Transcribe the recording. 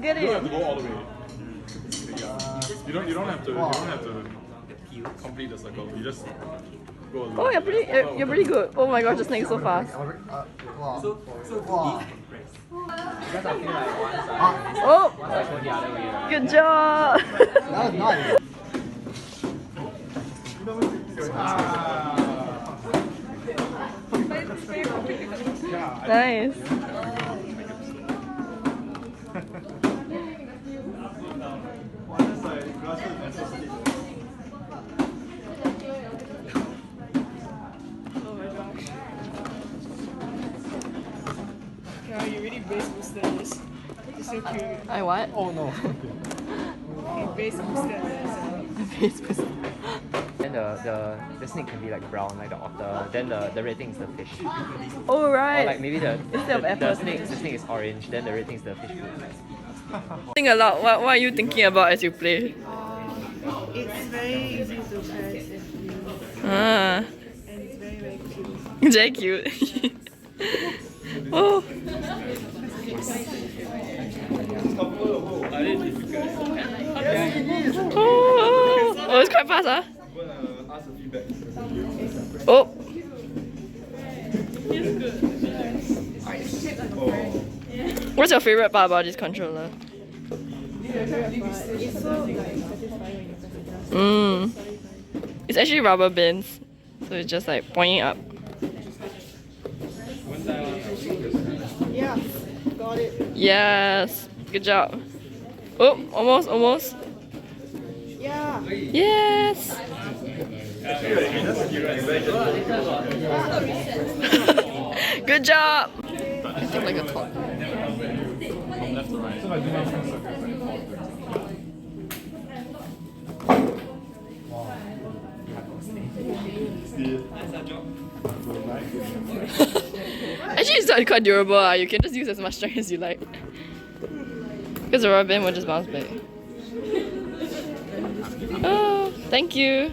just get You don't it. have to go all the way. You don't have to complete the circle. You just go a little. Oh, you're pretty good. Oh my gosh, the snake is so fast. So because I feel like once Oh, I go the other way around. good job. That was nice. Nice. Oh my gosh. Yeah, you really base boosted this. It's so cute. I what? Oh no. You base boosted this. Then the snake can be like brown, like the otter. Then the red thing is the fish. Oh Or right. like maybe the Instead of the apple. snake is orange. Then the red thing is the fish food. Think a lot. What are you thinking about as you play? It's very easy to press and use. Ah, And it's very, very cute. it's very cute. Oh. Oh, it's quite fast, huh? Oh. What's your favorite part about this controller? It's so like satisfying when you press it down. It's actually rubber bands, so it's just like pointing up. Yeah, got it. Yes, good job. Oh, almost. Yeah. Yes. Good job. I think like a clock. From left to right. Actually, it's quite durable. You can just use as much strength as you like. Because the rubber band will just bounce back. Oh, thank you.